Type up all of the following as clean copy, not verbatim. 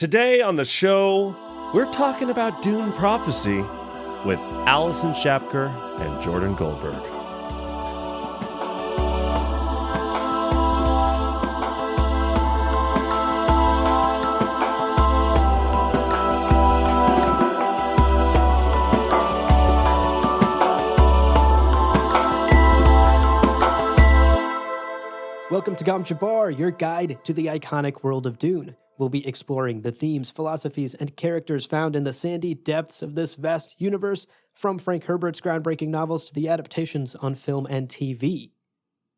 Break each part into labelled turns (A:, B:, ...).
A: Today on the show, we're talking about Dune Prophecy with Alison Schapker and Jordan Goldberg.
B: Welcome to Gom Jabbar, your guide to the iconic world of Dune. We'll be exploring the themes, philosophies, and characters found in the sandy depths of this vast universe, from Frank Herbert's groundbreaking novels to the adaptations on film and TV.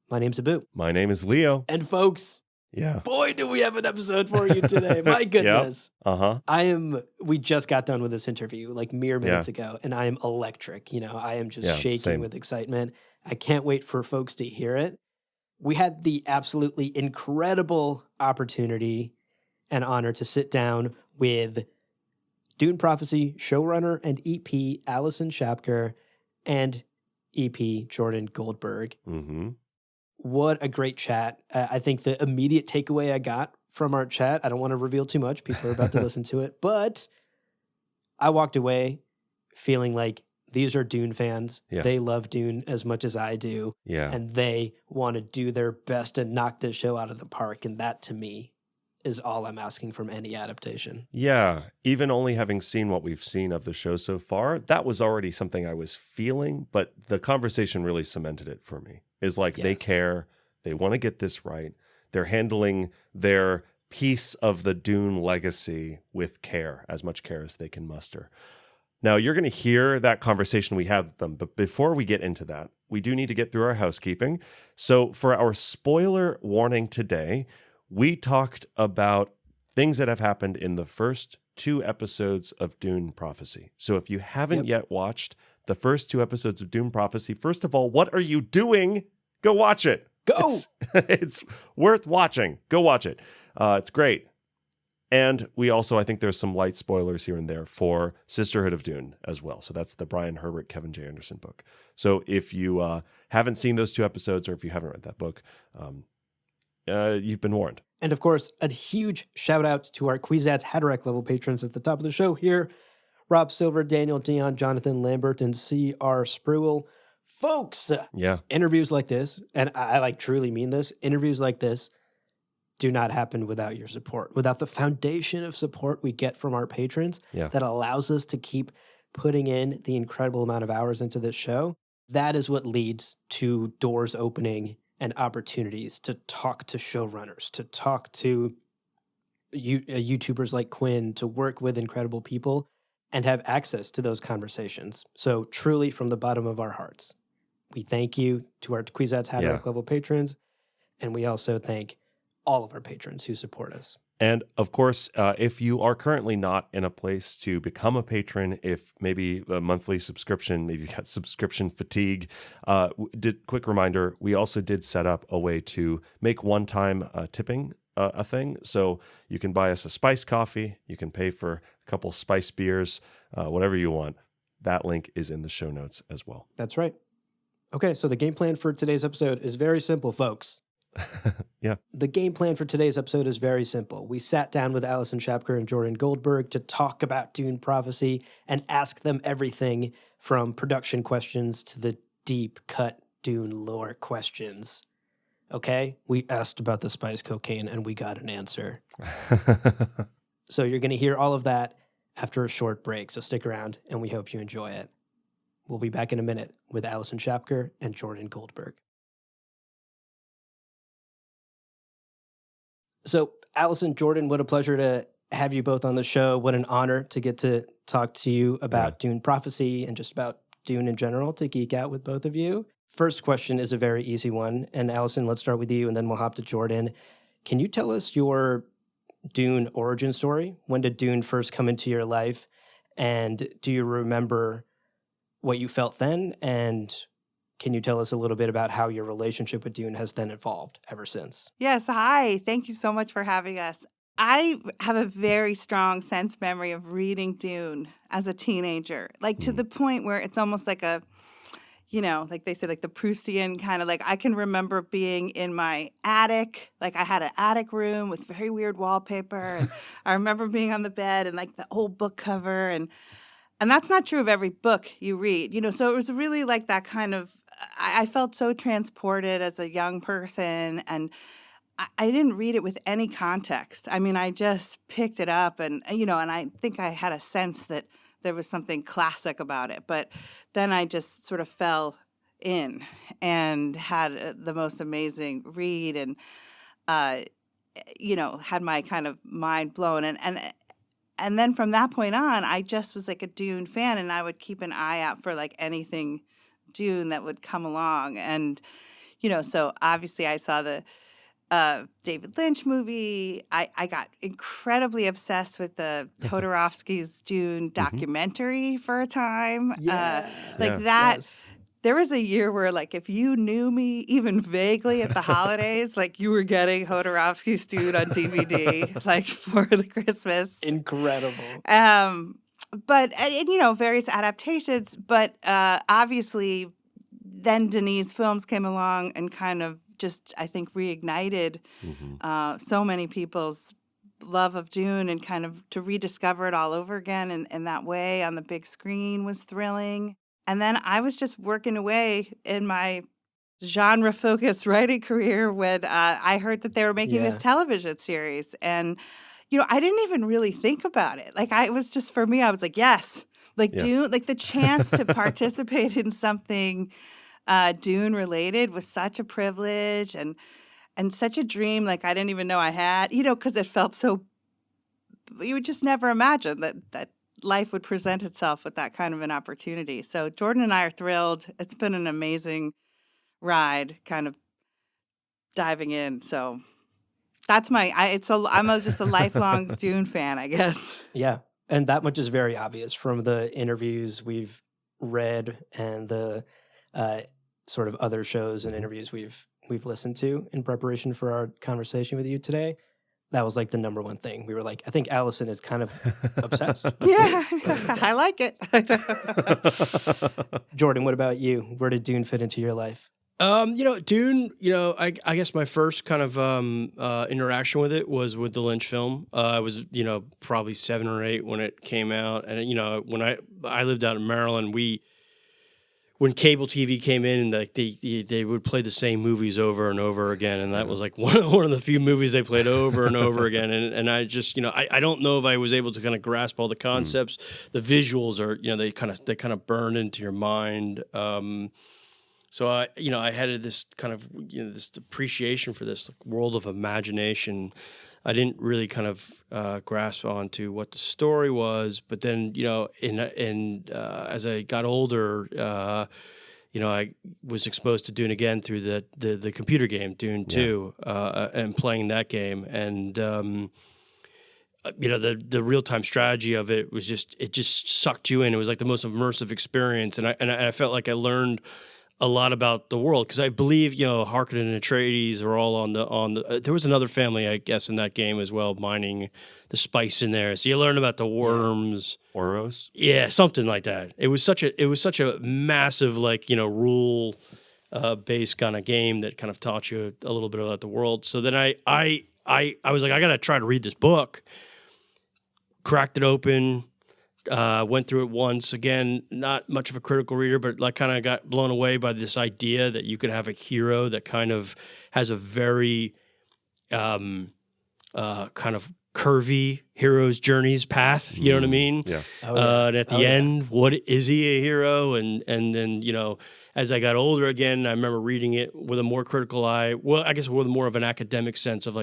B: My name's Abu.
A: My name is Leo.
B: And folks,
A: Yeah.
B: boy, do we have an episode for you today. My goodness.
A: Yep.
B: We just got done with this interview like mere minutes ago, and I am electric. I am just shaking with excitement. I can't wait for folks to hear it. We had the absolutely incredible opportunity and honor to sit down with Dune Prophecy showrunner and EP Alison Schapker and EP Jordan Goldberg.
A: Mm-hmm.
B: What a great chat. I think the immediate takeaway I got from our chat, I don't want to reveal too much. People are about to listen to it. But I walked away feeling like these are Dune fans.
A: Yeah.
B: They love Dune as much as I do.
A: Yeah.
B: And they want to do their best to knock this show out of the park. And that, to me, is all I'm asking from any adaptation.
A: Yeah. Even only having seen what we've seen of the show so far, that was already something I was feeling. But the conversation really cemented it for me. Is like they care. They want to get this right. They're handling their piece of the Dune legacy with care, as much care as they can muster. Now, you're going to hear that conversation we had with them, but before we get into that, we do need to get through our housekeeping. So for our spoiler warning today, we talked about things that have happened in the first 2 episodes of Dune Prophecy. So if you haven't yet watched the first 2 episodes of Dune Prophecy, first of all, what are you doing? Go watch it.
B: Go!
A: It's worth watching. Go watch it. It's great. And we also, I think there's some light spoilers here and there for Sisterhood of Dune as well. So that's the Brian Herbert, Kevin J. Anderson book. So if you haven't seen those 2 episodes, or if you haven't read that book, you've been warned.
B: And of course, a huge shout out to our Kwisatz Haderach level patrons at the top of the show here. Rob Silver, Daniel Dion, Jonathan Lambert, and C.R. Spruill. Folks, interviews like this, and I truly mean this, interviews like this do not happen without your support, without the foundation of support we get from our patrons that allows us to keep putting in the incredible amount of hours into this show. That is what leads to doors opening and opportunities to talk to showrunners, to talk to YouTubers like Quinn, to work with incredible people and have access to those conversations. So truly, from the bottom of our hearts, we thank you to our Kwisatz Haderach level patrons, and we also thank all of our patrons who support us.
A: And of course, if you are currently not in a place to become a patron, if maybe a monthly subscription, maybe you got subscription fatigue, quick reminder, we also did set up a way to make one-time tipping a thing. So you can buy us a spice coffee, you can pay for a couple spice beers, whatever you want. That link is in the show notes as well.
B: That's right. Okay, so the game plan for today's episode is very simple, folks. The game plan for today's episode is very simple. We sat down with Alison Schapker and Jordan Goldberg to talk about Dune Prophecy and ask them everything from production questions to the deep-cut Dune lore questions. Okay? We asked about the spice cocaine and we got an answer. So you're going to hear all of that after a short break, so stick around and we hope you enjoy it. We'll be back in a minute with Alison Schapker and Jordan Goldberg. So, Alison, Jordan, what a pleasure to have you both on the show. What an honor to get to talk to you about Dune Prophecy and just about Dune in general, to geek out with both of you. First question is a very easy one. And Alison, let's start with you, and then we'll hop to Jordan. Can you tell us your Dune origin story? When did Dune first come into your life? And do you remember what you felt then? And can you tell us a little bit about how your relationship with Dune has then evolved ever since?
C: Yes, hi. Thank you so much for having us. I have a very strong sense memory of reading Dune as a teenager, like to the point where it's almost like a like they say, like the Proustian kind of, like I can remember being in my attic. Like I had an attic room with very weird wallpaper. And I remember being on the bed and like the old book cover. And that's not true of every book you read, so it was really like that kind of, I felt so transported as a young person, and I didn't read it with any context. I mean, I just picked it up and I think I had a sense that there was something classic about it. But then I just sort of fell in and had the most amazing read and, had my kind of mind blown. And then from that point on, I just was like a Dune fan, and I would keep an eye out for like anything Dune that would come along. And, so obviously I saw the David Lynch movie. I got incredibly obsessed with the Jodorowsky's Dune documentary for a time. That. Yes. There was a year where, like, if you knew me even vaguely at the holidays, like, you were getting Jodorowsky's Dune on DVD, like, for the Christmas.
B: Incredible.
C: But various adaptations. But obviously, then Denis films came along and kind of just, I think, reignited so many people's love of Dune, and kind of to rediscover it all over again in that way on the big screen was thrilling. And then I was just working away in my genre-focused writing career when I heard that they were making this television series. And, I didn't even really think about it. Like, it was just, for me, I was like, yes. Like, Dune, like the chance to participate in something Dune-related was such a privilege and such a dream, like I didn't even know I had, because it felt so, you would just never imagine that life would present itself with that kind of an opportunity. So Jordan and I are thrilled. It's been an amazing ride, kind of diving in. So that's I'm just a lifelong Dune fan, I guess.
B: Yeah, and that much is very obvious from the interviews we've read and the sort of other shows and interviews we've listened to in preparation for our conversation with you today. That was like the number one thing. We were like, I think Alison is kind of obsessed.
C: Yeah, I like it.
B: Jordan, what about you? Where did Dune fit into your life?
D: Dune, I guess my first kind of interaction with it was with the Lynch film. I was, probably 7 or 8 when it came out. And, when I lived out in Maryland, when cable TV came in, and like they would play the same movies over and over again, and that was like one of the few movies they played over and over again. And I just I don't know if I was able to kind of grasp all the concepts. The visuals are they kind of burn into your mind. So I had this kind of this appreciation for this world of imagination. I didn't really kind of grasp onto what the story was, but then as I got older, I was exposed to Dune again through the computer game Dune 2, and playing that game, and the real time strategy of it was just sucked you in. It was like the most immersive experience, and I felt like I learned a lot about the world, because I believe Harkonnen and Atreides are all on the. There was another family, I guess, in that game as well, mining the spice in there. So you learn about the worms,
A: Oros,
D: something like that. It was such a massive rule based kind of game that kind of taught you a little bit about the world. So then I was like, I gotta try to read this book. Cracked it open. Went through it once. Again, not much of a critical reader, but like kind of got blown away by this idea that you could have a hero that kind of has a very kind of curvy hero's journeys path. You know what I mean?
A: Yeah.
D: And at the end, what is he a hero? And then as I got older again, I remember reading it with a more critical eye. Well, I guess with more of an academic sense of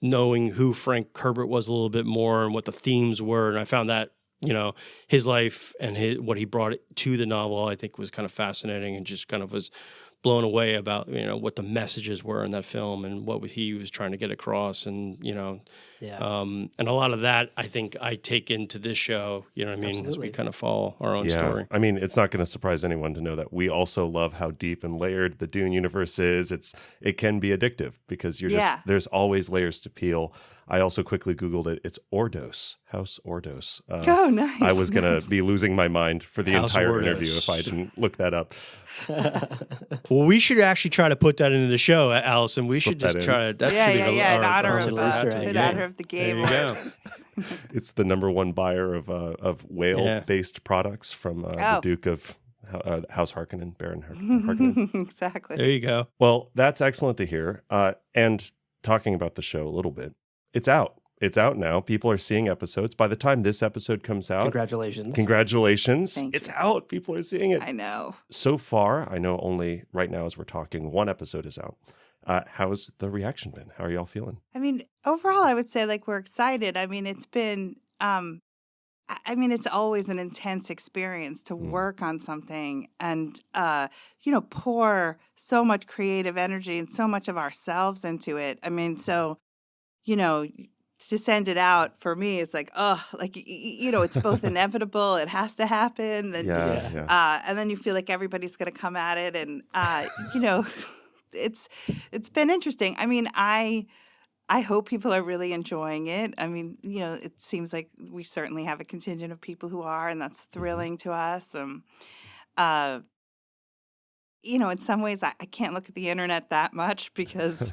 D: knowing who Frank Herbert was a little bit more and what the themes were, and I found that. His life and what he brought to the novel, I think, was kind of fascinating, and just kind of was blown away about what the messages were in that film and what he was trying to get across, and and a lot of that I think I take into this show. You know what I mean? As we kind of follow our own story.
A: I mean, it's not going to surprise anyone to know that we also love how deep and layered the Dune universe is. It can be addictive because there's always layers to peel. I also quickly Googled it. It's Ordos, House Ordos.
C: Oh, nice.
A: I was going to be losing my mind for the
D: House
A: entire
D: Ordos.
A: interview if I didn't look that up.
D: Well, we should actually try to put that into the show, Allison. We
A: Slip
D: should just
A: that in.
D: try to. That
C: Yeah,
D: should
C: yeah,
D: be
C: yeah. In
D: our
C: honor
D: little
C: of
D: add to the
C: in
D: game.
C: honor of the game.
D: There you go.
A: It's the number one buyer of whale-based products from the Duke of House Harkonnen, Baron Harkonnen.
C: Exactly.
D: There you go.
A: Well, that's excellent to hear. And talking about the show a little bit, it's out. It's out now. People are seeing episodes. By the time this episode comes out,
B: Congratulations.
C: Thank
A: It's
C: you.
A: out. People are seeing it.
C: I know.
A: So far, I know only right now as we're talking, one episode is out. How's the reaction been? How are y'all feeling?
C: I mean, overall, I would say like we're excited. I mean, it's been, it's always an intense experience to work on something and, pour so much creative energy and so much of ourselves into it. I mean, so, to send it out for me is like, it's both inevitable. It has to happen. And, and then you feel like everybody's going to come at it. And, it's been interesting. I mean, I hope people are really enjoying it. I mean, it seems like we certainly have a contingent of people who are, and that's thrilling to us. In some ways, I can't look at the internet that much because,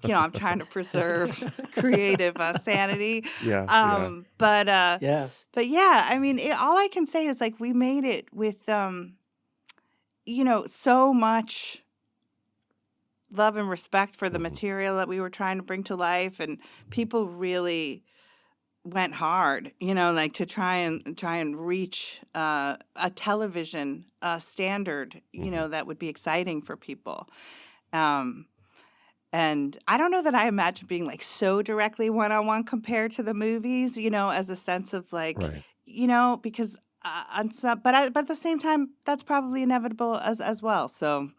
C: I'm trying to preserve creative sanity. But yeah, I mean, all I can say is like we made it with, so much love and respect for the material that we were trying to bring to life, and people really went hard, to try and reach a television standard, that would be exciting for people. And I don't know that I imagine being like so directly one-on-one compared to the movies, as a sense of like, because on some, but at the same time, that's probably inevitable as well. So,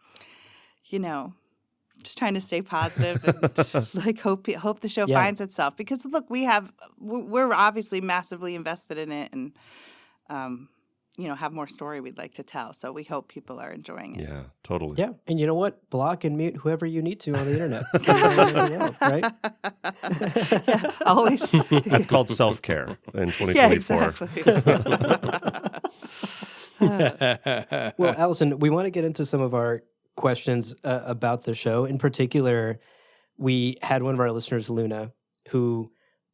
C: just trying to stay positive and like hope the show finds itself, because look, we're obviously massively invested in it and have more story we'd like to tell, so we hope people are enjoying it.
A: Yeah, totally.
B: Yeah, and you know what, block and mute whoever you need to on the internet. Else, right?
C: Yeah, always.
A: That's called self-care in 2024.
C: Yeah, exactly.
B: Well, Alison, we want to get into some of our questions about the show. In particular, we had one of our listeners, Luna, who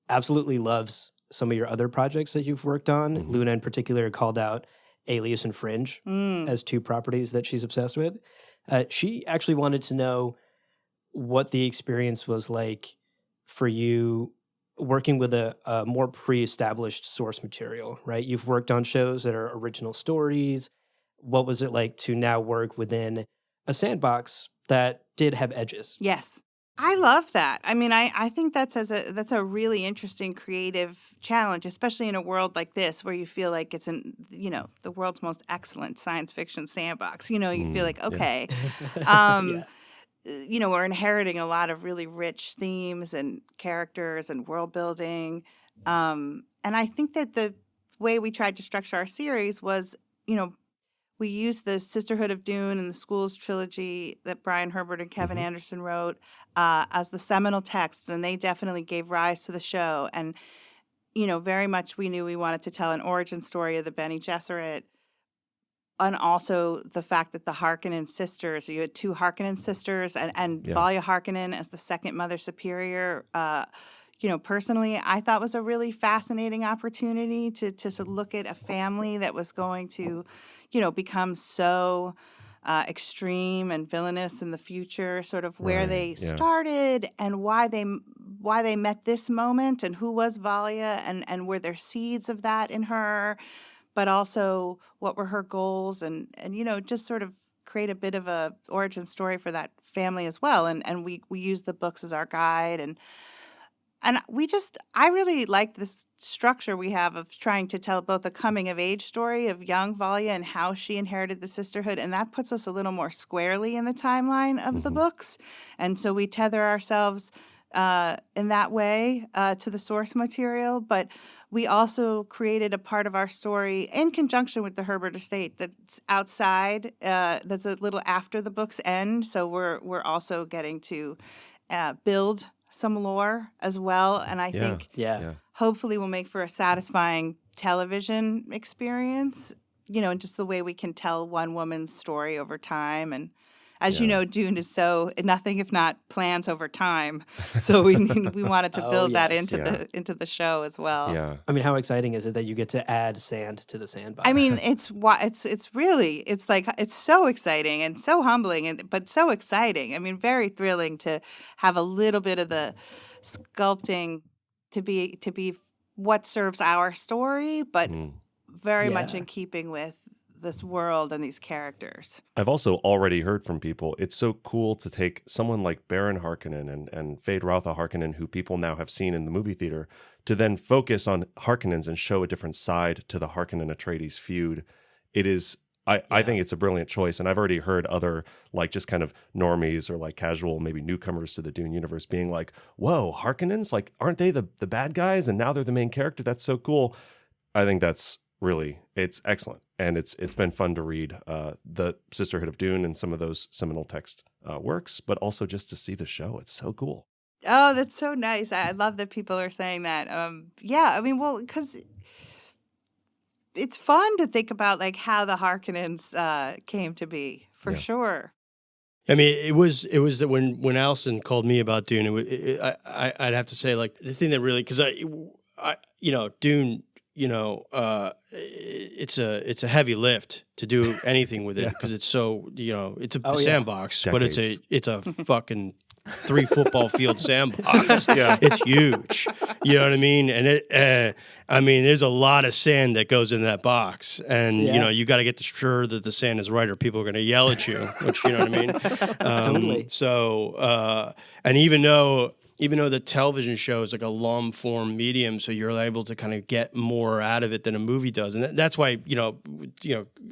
B: absolutely loves some of your other projects that you've worked on. Mm-hmm. Luna in particular called out Alias and Fringe as two properties that she's obsessed with. She actually wanted to know what the experience was like for you working with a more pre-established source material, right? You've worked on shows that are original stories. What was it like to now work within a sandbox that did have edges?
C: Yes. I love that. I mean, I think that's a really interesting creative challenge, especially in a world like this where you feel like it's the world's most excellent science fiction sandbox. You feel like, okay, we're inheriting a lot of really rich themes and characters and world building. And I think that the way we tried to structure our series was, we used the Sisterhood of Dune and the Schools trilogy that Brian Herbert and Kevin Anderson wrote as the seminal texts, and they definitely gave rise to the show. And, very much we knew we wanted to tell an origin story of the Bene Gesserit, and also the fact that the Harkonnen sisters, you had two Harkonnen sisters, and Valya Harkonnen as the second Mother Superior, personally, I thought was a really fascinating opportunity to look at a family that was going to, become so extreme and villainous in the future, sort of where they started and why they met this moment and who was Valya and were there seeds of that in her, but also what were her goals and just sort of create a bit of a origin story for that family as well. And we used the books as our guide and I really liked this structure we have of trying to tell both a coming-of-age story of young Valya and how she inherited the sisterhood, and that puts us a little more squarely in the timeline of the books. And so we tether ourselves in that way to the source material, but we also created a part of our story in conjunction with the Herbert estate that's outside, that's a little after the books end, so we're also getting to build some lore as well, and I think hopefully will make for a satisfying television experience, and just the way we can tell one woman's story over time. And as you know, Dune is so nothing if not plans over time. So we wanted to build that into the show as well.
A: Yeah.
B: I mean, how exciting is it that you get to add sand to the sandbox?
C: I mean, it's so exciting and so humbling, but so exciting. I mean, very thrilling to have a little bit of the sculpting to be what serves our story, but very much in keeping with this world and these characters.
A: I've also already heard from people, it's so cool to take someone like Baron Harkonnen and Fade Rautha Harkonnen, who people now have seen in the movie theater, to then focus on Harkonnens and show a different side to the Harkonnen-Atreides feud. It is, I think it's a brilliant choice, and I've already heard other, like, just kind of normies or like casual, maybe newcomers to the Dune universe being like, whoa, Harkonnens? Like, aren't they the bad guys? And now they're the main character? That's so cool. I think that's really, it's excellent. And it's been fun to read the Sisterhood of Dune and some of those seminal text works, but also just to see the show. It's so cool.
C: Oh, that's so nice. I love that people are saying that. I mean, well, because it's fun to think about like how the Harkonnens came to be, for sure.
D: I mean, it was that when Alison called me about Dune, I'd have to say, like, the thing that really, because I Dune, it's a heavy lift to do anything with it because it's so, it's a sandbox, but it's a fucking 3 football field sandbox. It's huge. You know what I mean? And there's a lot of sand that goes in that box, and you got to get sure that the sand is right, or people are going to yell at you. Which, you know what I mean?
B: Totally.
D: So, and even though the television show is like a long form medium, so you're able to kind of get more out of it than a movie does, and that's why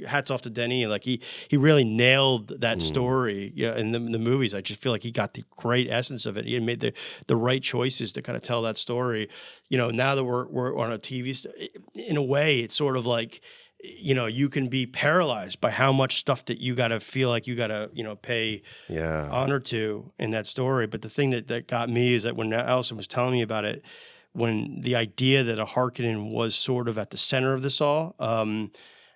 D: hats off to Denis. Like he really nailed that story. In the movies, I just feel like he got the great essence of it. He had made the right choices to kind of tell that story. Now that we're on a TV, in a way, it's sort of like, you can be paralyzed by how much stuff that you got to feel like you got to, pay honor to in that story. But the thing that got me is that when Alison was telling me about it, when the idea that a Harkonnen was sort of at the center of this all,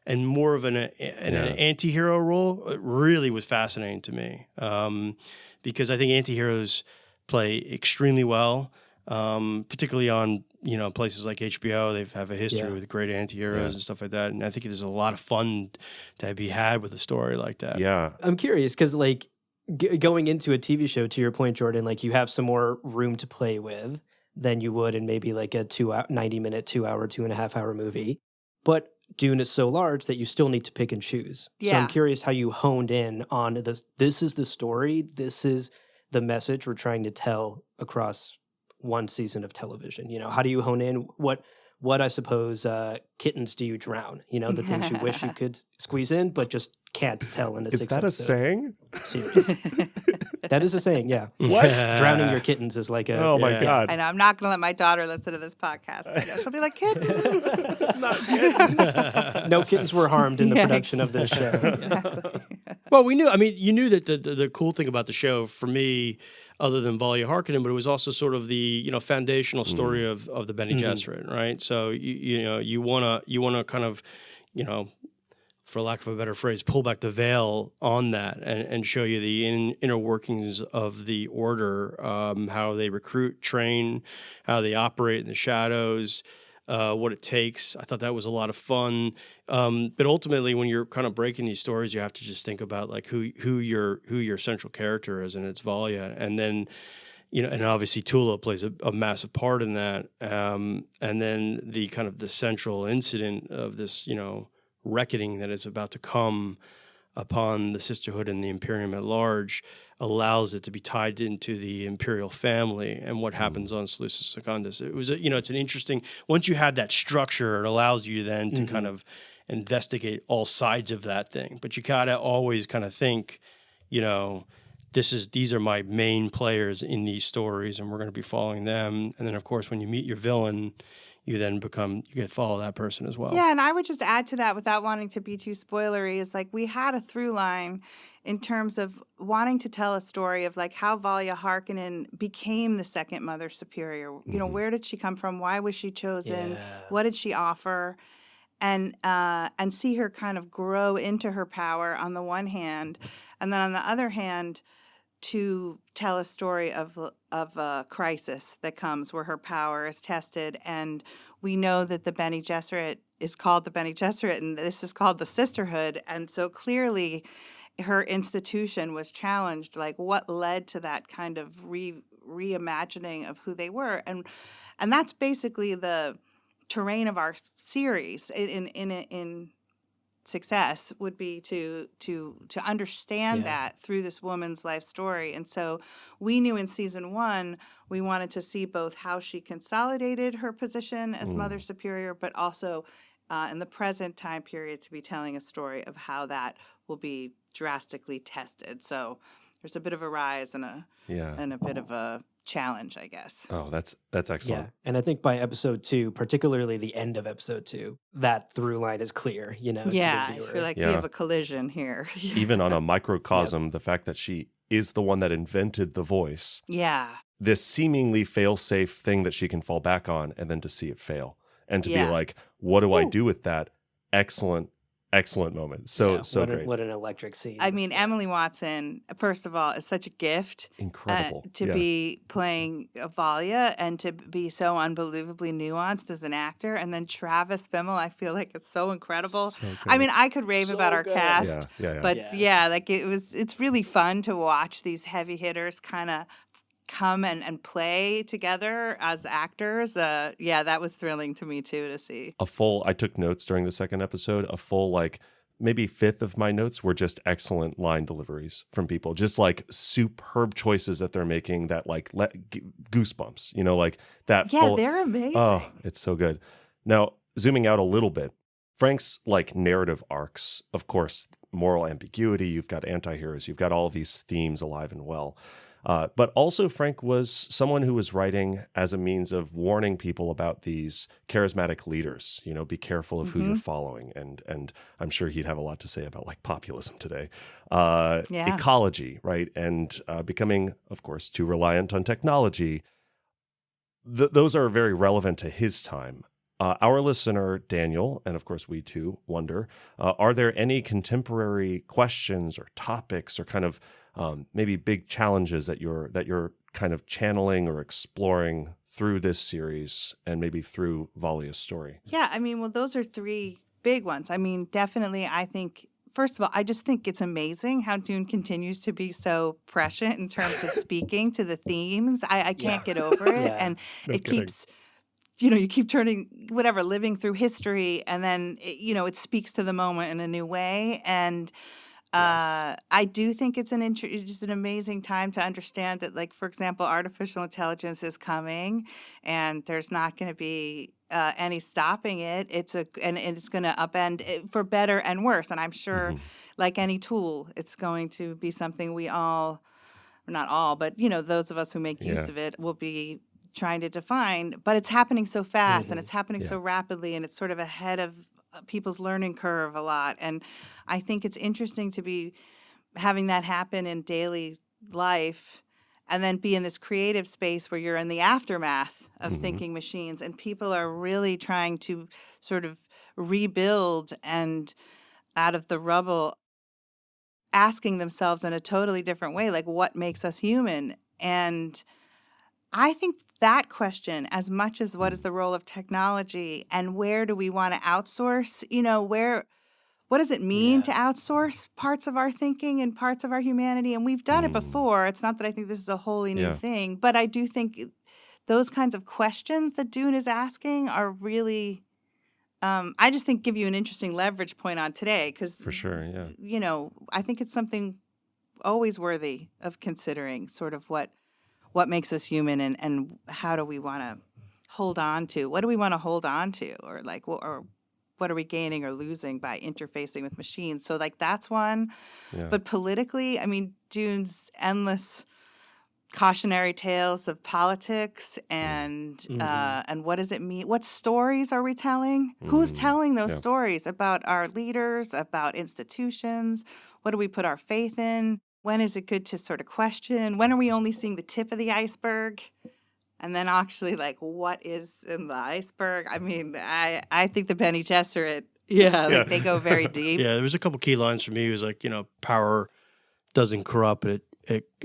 D: and more of an anti-hero role, it really was fascinating to me. Because I think anti-heroes play extremely well, particularly on places like HBO. They have a history with great anti-heroes and stuff like that, and I think there's a lot of fun to be had with a story like that.
B: I'm curious because like going into a TV show, to your point, Jordan, like you have some more room to play with than you would in maybe like a 90-minute 2-hour 2.5-hour movie, but Dune is so large that you still need to pick and choose. So I'm curious how you honed in on this is the story, this is the message we're trying to tell across one season of television. How do you hone in? What I suppose kittens do you drown? The things you wish you could squeeze in, but just can't tell in a 6
A: Is that a saying?
B: Series. That is a saying, yeah.
A: What?
B: Drowning your kittens is like a...
A: Oh, my God.
C: I know. I'm not going to let my daughter listen to this podcast. I know. She'll be like, kittens.
A: Not kittens.
B: No kittens were harmed in the production of this show.
C: Exactly.
D: Well, we knew. I mean, you knew that the cool thing about the show for me, other than Valia Harkonnen, but it was also sort of the foundational story of the Bene Gesserit, right? So you wanna kind of for lack of a better phrase, pull back the veil on that and show you the inner workings of the order, how they recruit, train, how they operate in the shadows. What it takes. I thought that was a lot of fun. But ultimately, when you're kind of breaking these stories, you have to just think about like who your central character is, and it's Valia. And then, and obviously Tula plays a massive part in that. And then the kind of the central incident of this, reckoning that is about to come upon the Sisterhood and the Imperium at large allows it to be tied into the imperial family and what happens on Seleucus Secundus. It was, it's an interesting, once you have that structure, it allows you then to kind of investigate all sides of that thing. But you gotta always kind of think, these are my main players in these stories and we're going to be following them. And then of course, when you meet your villain, you then you get to follow that person as well.
C: Yeah, and I would just add to that without wanting to be too spoilery is like we had a through line in terms of wanting to tell a story of like how Valia Harkonnen became the second Mother Superior. You know, where did she come from? Why was she chosen?
B: Yeah.
C: What did she offer? And see her kind of grow into her power on the one hand, and then on the other hand, to tell a story of a crisis that comes where her power is tested. And we know that the Bene Gesserit is called the Bene Gesserit, and this is called the Sisterhood. And so clearly her institution was challenged. Like, what led to that kind of reimagining of who they were? And that's basically the terrain of our series in success would be to understand that through this woman's life story. And so we knew in season 1 we wanted to see both how she consolidated her position as Mother Superior, but also in the present time period to be telling a story of how that will be drastically tested. So there's a bit of a rise and a bit of a challenge, I guess.
A: Oh, that's excellent.
B: Yeah, and I think by episode 2, particularly the end of episode 2, that through line is clear, to the viewer.
C: You're like, we have a collision here.
A: Even on a microcosm, the fact that she is the one that invented the voice.
C: Yeah.
A: This seemingly fail-safe thing that she can fall back on, and then to see it fail. And to be like, what do I do with that? Excellent moment. So great.
B: What an electric scene.
C: I mean, Emily Watson, first of all, is such a gift.
A: Incredible.
C: To be playing Valia and to be so unbelievably nuanced as an actor. And then Travis Fimmel, I feel like it's so incredible.
A: So good.
C: I mean, I could rave about our cast.
A: Yeah.
C: But like it's really fun to watch these heavy hitters kind of come and play together as actors. That was thrilling to me too to see.
A: I took notes during the second episode. A full maybe fifth of my notes were just excellent line deliveries from people, just like superb choices that they're making that goosebumps, like that.
C: Yeah, they're amazing.
A: Oh, it's so good. Now, zooming out a little bit, Frank's narrative arcs, of course, moral ambiguity, you've got anti-heroes, you've got all of these themes alive and well. But also Frank was someone who was writing as a means of warning people about these charismatic leaders. Be careful of who you're following. And I'm sure he'd have a lot to say about populism today. Ecology, right? And becoming, of course, too reliant on technology. Those are very relevant to his time. Our listener, Daniel, and of course we too, wonder, are there any contemporary questions or topics or kind of maybe big challenges that you're kind of channeling or exploring through this series and maybe through Valia's story?
C: Yeah, I mean, well, those are 3 big ones. I mean, definitely, I think, first of all, I just think it's amazing how Dune continues to be so prescient in terms of speaking to the themes. I can't get over it. And it keeps... you keep turning living through history, and then, it speaks to the moment in a new way. And I do think it's just an amazing time to understand that, for example, artificial intelligence is coming, and there's not going to be any stopping it. And it's going to upend it for better and worse. And I'm sure, like any tool, it's going to be something we all, or not all, but those of us who make use of it will be trying to define, but it's happening so fast and it's happening so rapidly, and it's sort of ahead of people's learning curve a lot. And I think it's interesting to be having that happen in daily life and then be in this creative space where you're in the aftermath of thinking machines, and people are really trying to sort of rebuild and out of the rubble asking themselves in a totally different way, what makes us human? And I think that question, as much as what is the role of technology and where do we want to outsource, what does it mean to outsource parts of our thinking and parts of our humanity? And we've done it before. It's not that I think this is a wholly new thing, but I do think those kinds of questions that Dune is asking are really, I just think give you an interesting leverage point on today. Because,
A: for sure, yeah.
C: I think it's something always worthy of considering, sort of what makes us human, and how do we want to hold on to? What do we want to hold on to? Or or what are we gaining or losing by interfacing with machines? So that's one. Yeah. But politically, I mean, Dune's endless cautionary tales of politics and what does it mean? What stories are we telling? Who's telling those stories about our leaders, about institutions? What do we put our faith in? When is it good to sort of question? When are we only seeing the tip of the iceberg? And then actually, like, what is in the iceberg? I mean, I think the Bene Gesserit, like they go very deep.
D: Yeah, there was a couple key lines for me. It was like, power doesn't corrupt, it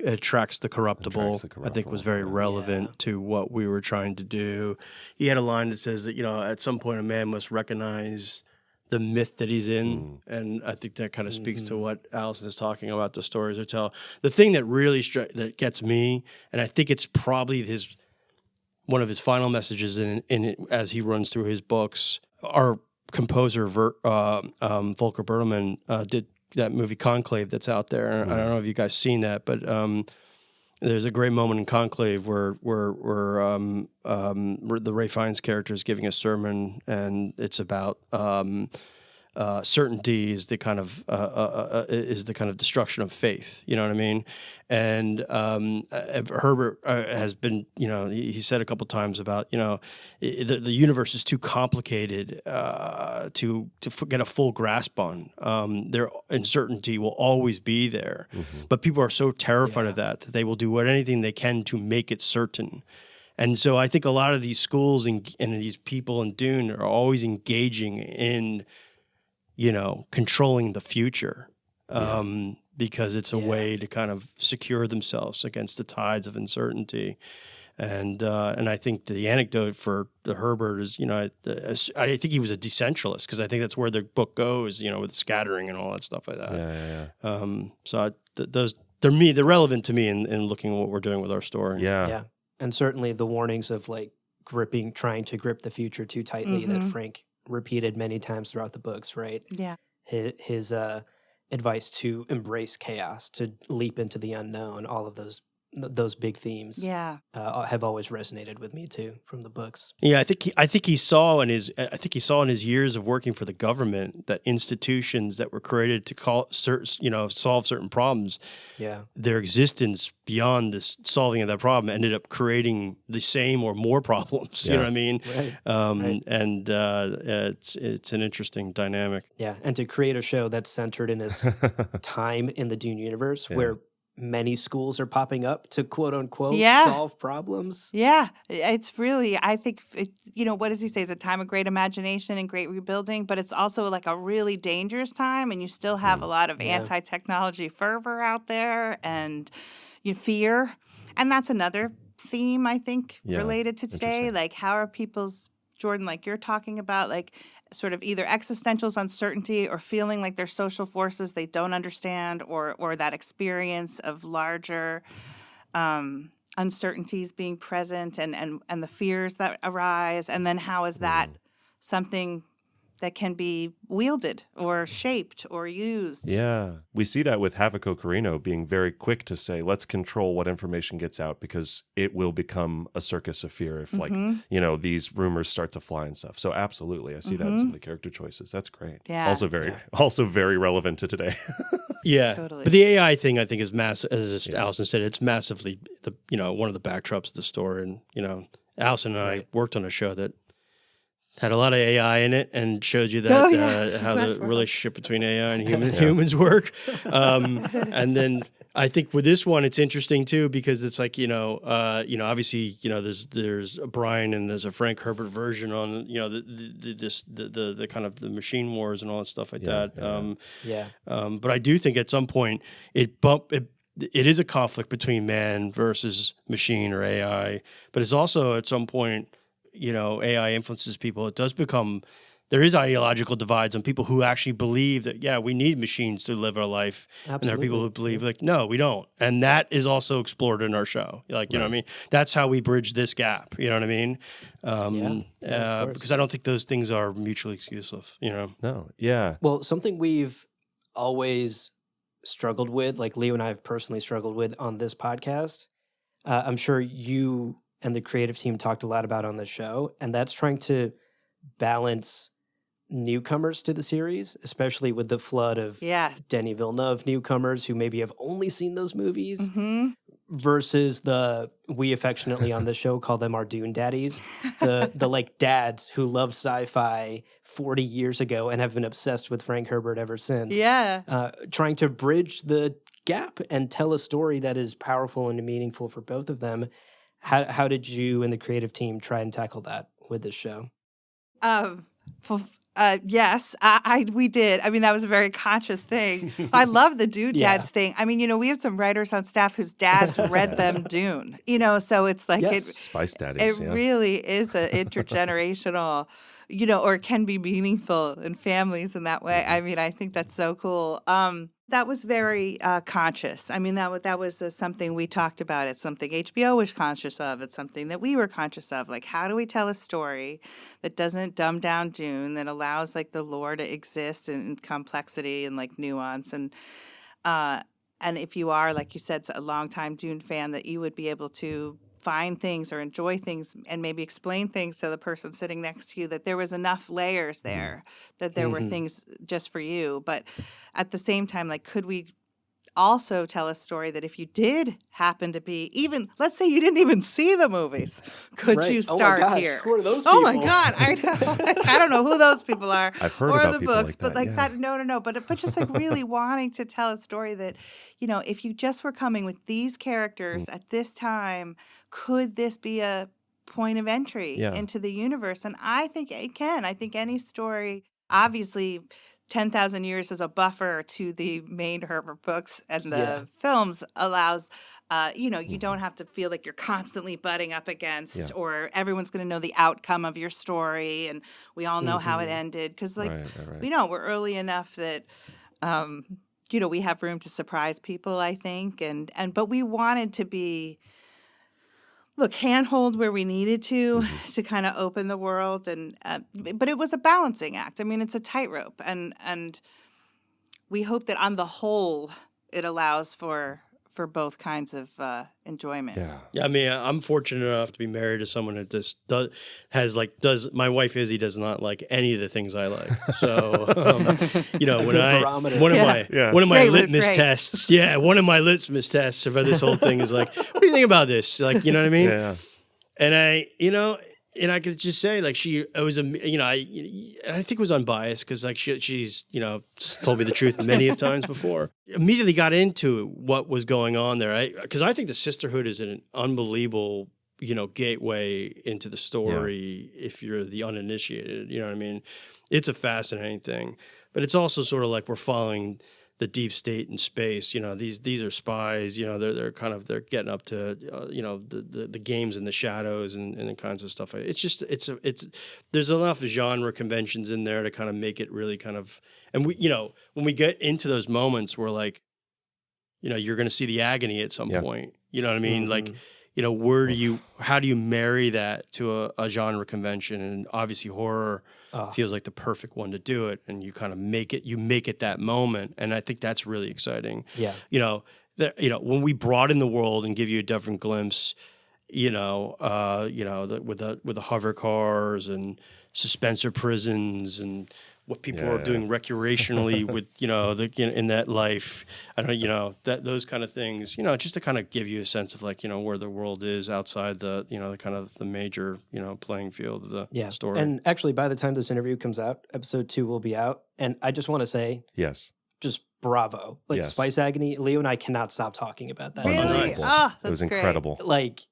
D: attracts the corruptible. I think was very relevant to what we were trying to do. He had a line that says that, at some point a man must recognize the myth that he's in. And I think that kind of speaks to what Alison is talking about, the stories they tell. The thing that really that gets me, and I think it's probably one of his final messages in it, as he runs through his books. Our composer, Volker Bertelmann, did that movie Conclave that's out there. I don't know if you guys seen that, but there's a great moment in Conclave where the Ray Fiennes character is giving a sermon, and it's about certainty is the kind of destruction of faith. You know what I mean? And Herbert has been, he said a couple times about, the universe is too complicated to get a full grasp on. Their uncertainty will always be there, but people are so terrified of that they will do anything they can to make it certain. And so I think a lot of these schools and these people in Dune are always engaging in, controlling the future, because it's a way to kind of secure themselves against the tides of uncertainty. And I think the anecdote for the Herbert is, I think he was a decentralist, because I think that's where the book goes, with scattering and all that stuff like that. So they're relevant to me in looking at what we're doing with our story.
B: Yeah. And certainly the warnings of like trying to grip the future too tightly that Frank repeated many times throughout the books, right?
C: Yeah.
B: His advice to embrace chaos, to leap into the unknown, all of those big themes have always resonated with me too from the books.
D: Yeah, I think he saw in his years of working for the government that institutions that were created to solve certain problems, their existence beyond the solving of that problem ended up creating the same or more problems. You know what I mean?
B: Right.
D: And it's an interesting dynamic.
B: Yeah, and to create a show that's centered in this time in the Dune universe where many schools are popping up to quote unquote solve problems.
C: Yeah, it's really, I think, what does he say? It's a time of great imagination and great rebuilding, but it's also like a really dangerous time, and you still have a lot of anti-technology fervor out there and fear. And that's another theme, I think, related to today. Like, how are people's, Jordan, like you're talking about, like sort of either existential uncertainty or feeling like there's social forces they don't understand, or that experience of larger uncertainties being present and the fears that arise. And then how is that something that can be wielded or shaped or used?
A: Yeah. We see that with Javico Carino being very quick to say, let's control what information gets out, because it will become a circus of fear if these rumors start to fly and stuff. So absolutely. I see that in some of the character choices. That's great.
C: Yeah.
A: Also very relevant to today.
D: Yeah.
C: Totally.
D: But the AI thing, I think, is massive. As Alison said, it's massively one of the backdrops of the story. And, Alison and I worked on a show that had a lot of AI in it and showed you that how the relationship between AI and humans work. And then I think with this one, it's interesting too, because it's like, obviously, there's a Brian and there's a Frank Herbert version on, the kind of the machine wars and all that stuff like that. But I do think at some point it is a conflict between man versus machine or AI, but it's also at some point, AI influences people. It does become, there is ideological divides on people who actually believe that, we need machines to live our life.
B: Absolutely.
D: And there are people who believe like, no, we don't. And that is also explored in our show. Like, you know what I mean? That's how we bridge this gap. You know what I mean? Because I don't think those things are mutually exclusive,
A: No. Yeah.
B: Well, something we've always struggled with, like Leo and I have personally struggled with on this podcast, I'm sure you and the creative team talked a lot about on the show, and that's trying to balance newcomers to the series, especially with the flood of Denis Villeneuve newcomers who maybe have only seen those movies, versus we affectionately on the show call them our Dune daddies, the like dads who love sci-fi 40 years ago and have been obsessed with Frank Herbert ever since.
C: Yeah.
B: Trying to bridge the gap and tell a story that is powerful and meaningful for both of them. How did you and the creative team try and tackle that with this show?
C: Yes, we did. I mean, that was a very conscious thing. I love the Dune dads thing. I mean, we have some writers on staff whose dads read them Dune. So it's like
A: Spice daddies.
C: It really is an intergenerational, or can be meaningful in families in that way. I mean, I think that's so cool. That was very conscious. I mean, that was something we talked about. It's something HBO was conscious of. It's something that we were conscious of. Like, how do we tell a story that doesn't dumb down Dune, that allows like the lore to exist in complexity and like nuance, and if you are, like you said, a longtime Dune fan, that you would be able to find things or enjoy things and maybe explain things to the person sitting next to you, that there was enough layers there, that there were things just for you. But at the same time, like, could we also tell a story that if you did happen to be, even, let's say you didn't even see the movies, could you start here?
B: Who are those people?
C: Oh my God, I know. I don't know who those people are.
A: I've heard
C: or
A: about
C: the
A: people
C: books,
A: like that,
C: but that, no. But just like really wanting to tell a story that, if you just were coming with these characters at this time, could this be a point of entry into the universe? And I think it can. I think any story, obviously, 10,000 years as a buffer to the main Herbert books and the films allows, you don't have to feel like you're constantly butting up against or everyone's going to know the outcome of your story and we all know how it ended. Because, we're early enough that, we have room to surprise people, I think. But we wanted to be, handhold where we needed to kind of open the world, but it was a balancing act. I mean, it's a tightrope, and we hope that on the whole, it allows for both kinds of enjoyment.
D: Yeah. I mean, I'm fortunate enough to be married to someone that just does. My wife Izzy does not like any of the things I like. So, one of my litmus tests. Yeah, one of my litmus tests for this whole thing is like, what do you think about this? Like, you know what I mean?
A: Yeah.
D: And I could just say, like, I think it was unbiased because, like, she's, told me the truth many of times before. Immediately got into what was going on there. Because I think the sisterhood is an unbelievable, gateway into the story if you're the uninitiated. You know what I mean? It's a fascinating thing. But it's also sort of like we're following the deep state in space. These are spies. They're getting up to the games in the shadows and the kinds of stuff. It's there's enough genre conventions in there to kind of make it really kind of, and we when we get into those moments where, like, you're going to see the agony at some point. You know what I mean? Like, how do you marry that to a genre convention? And obviously horror feels like the perfect one to do it. And you kind of make it that moment. And I think that's really exciting.
B: Yeah.
D: When we broaden the world and give you a different glimpse, with the hover cars and suspensor prisons and what people are doing recreationally with, in that life. I don't that those kind of things, just to kind of give you a sense of, like, where the world is outside the, the kind of the major, playing field of the story.
B: And actually, by the time this interview comes out, episode 2 will be out. And I just want to say, just bravo. Like, Spice Agony, Leo and I cannot stop talking about that.
C: Really?
A: It was incredible.
C: Great.
B: Like,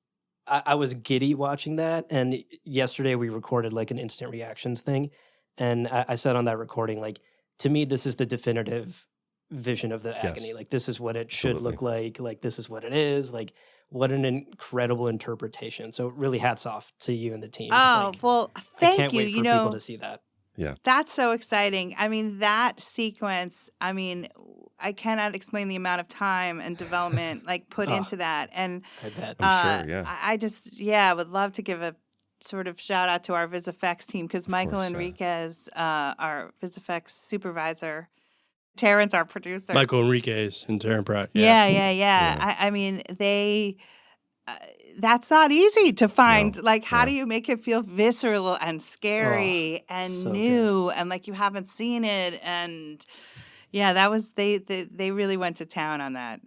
B: I was giddy watching that. And yesterday we recorded like an instant reactions thing. And I said on that recording, like, to me, this is the definitive vision of the agony. Like, this is what it should look like. Like, this is what it is. Like, what an incredible interpretation. So really hats off to you and the team.
C: Oh, well, thank you.
B: I can't wait for people to see that.
A: Yeah.
C: That's so exciting. I mean, that sequence, I cannot explain the amount of time and development put into that. And
B: I bet.
A: I'm sure,
C: I just, would love to give a sort of shout out to our VisFX team, because Michael Enriquez, our VisFX supervisor, Terrence, our producer.
D: Michael Enriquez and Terrence Pratt.
C: Yeah. I mean, they... that's not easy to find. How do you make it feel visceral and scary and so new good. And like you haven't seen it? And that was they really went to town on that.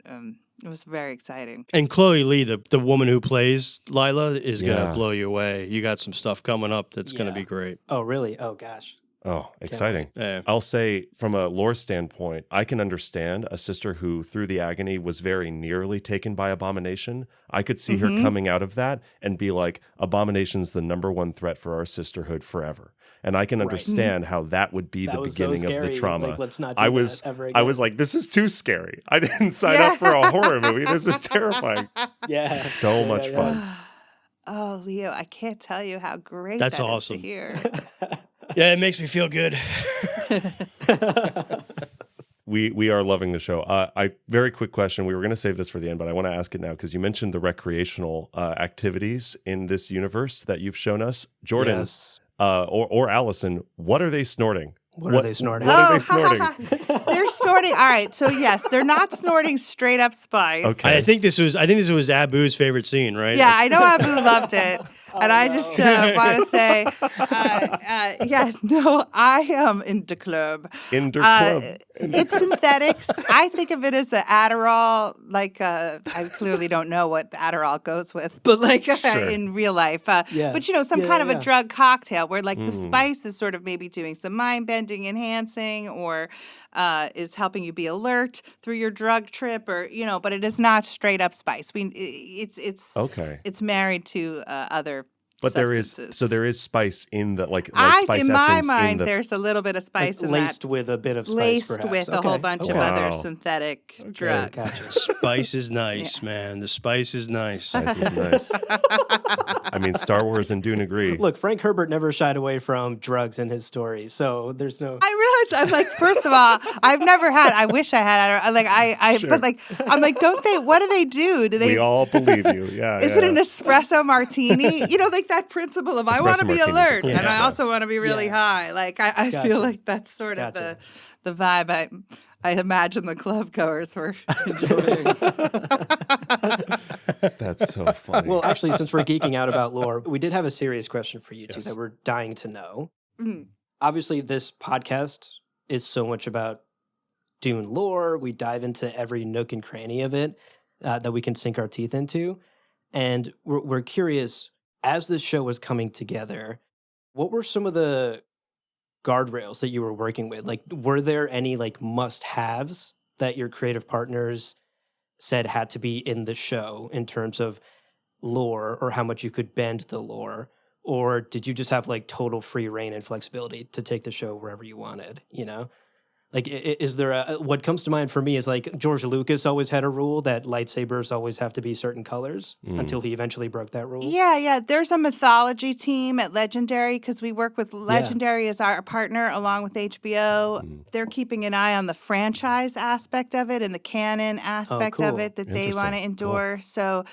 C: It was very exciting.
D: And Chloe Lee, the woman who plays Lila, is going to blow you away. You got some stuff coming up that's going to be great.
B: Oh, really? Oh, gosh.
A: Oh, exciting.
D: Yeah.
A: I'll say from a lore standpoint, I can understand a sister who, through the agony, was very nearly taken by Abomination. I could see her coming out of that and be like, Abomination's the number one threat for our sisterhood forever. And I can understand how that would be the beginning of the trauma.
B: Like, let's not do that ever again.
A: I was like, this is too scary. I didn't sign up for a horror movie. This is terrifying.
B: Yeah.
A: So much fun.
C: Oh, Leo, I can't tell you how great
D: That's
C: that
D: awesome.
C: is to hear.
D: Yeah, it makes me feel good.
A: We are loving the show. Very quick question. We were going to save this for the end, but I want to ask it now because you mentioned the recreational activities in this universe that you've shown us. Jordan,
B: Yes.
A: or Alison, what are they snorting?
B: What are they snorting?
A: What are they snorting?
C: They're snorting. All right. So yes, they're not snorting straight up spice.
A: Okay.
D: I think this was Abu's favorite scene, right?
C: Yeah, I know Abu loved it. And I just want to say, I am in the club.
A: In the club.
C: It's synthetics. I think of it as an Adderall, like I clearly don't know what Adderall goes with, but like in real life. But, some kind of a drug cocktail where like the spice is sort of maybe doing some mind bending, enhancing, or is helping you be alert through your drug trip, or but it is not straight up spice. It's married to other.
A: But
C: substances.
A: there is spice in the spice
C: in my
A: essence
C: mind, there's a little bit of spice in
B: laced
C: that.
B: with a bit of spice,
C: laced
B: perhaps.
C: with a whole bunch of other synthetic drugs.
B: Gotcha.
D: Spice is nice, man. The spice is nice.
A: Spice is nice. I mean, Star Wars and Dune agree.
B: Look, Frank Herbert never shied away from drugs in his stories, so there's no.
C: I realize I'm like, first of all, I've never had. I wish I had. But like, I'm like, don't they? What do they do? Do they?
A: We all believe you. Yeah.
C: Is it an espresso martini? Like that principle of I want to be alert and I also want to be really high. Like I feel like that's sort of the vibe I imagine the club goers were enjoying.
A: That's so funny.
B: Well, actually, since we're geeking out about lore, we did have a serious question for you two that we're dying to know. Obviously, this podcast is so much about Dune lore. We dive into every nook and cranny of it that we can sink our teeth into. And we're curious, as this show was coming together, what were some of the guardrails that you were working with? Like, were there any like must-haves that your creative partners said had to be in the show in terms of lore or how much you could bend the lore? Or did you just have like total free reign and flexibility to take the show wherever you wanted, Like, is there what comes to mind for me is like George Lucas always had a rule that lightsabers always have to be certain colors until he eventually broke that rule.
C: Yeah. There's a mythology team at Legendary because we work with Legendary as our partner along with HBO. They're keeping an eye on the franchise aspect of it and the canon aspect of it that they want to endorse. Cool.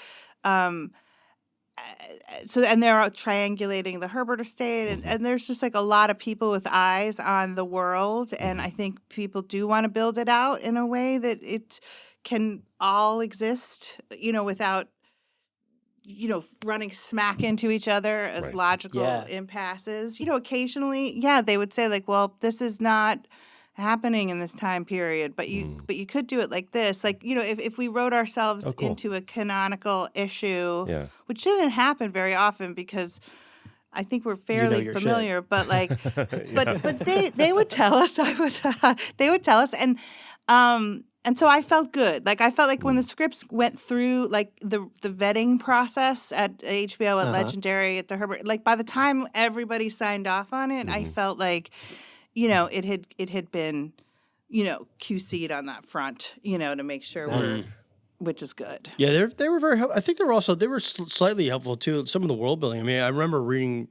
C: And they're triangulating the Herbert estate, and there's just like a lot of people with eyes on the world, and I think people do want to build it out in a way that it can all exist, without, running smack into each other as logical impasses. Occasionally, they would say like, well, this is not happening in this time period, but you could do it like this, like if we wrote ourselves into a canonical issue, which didn't happen very often because I think we're fairly familiar, but like but they would tell us, they would tell us, and so I felt good. Like I felt like when the scripts went through like the vetting process at HBO, at Legendary, at the Herbert, like by the time everybody signed off on it, I felt like it had been, QC'd on that front, to make sure which is good.
D: Yeah, they were very. I think they were slightly helpful too. Some of the world building. I mean, I remember reading.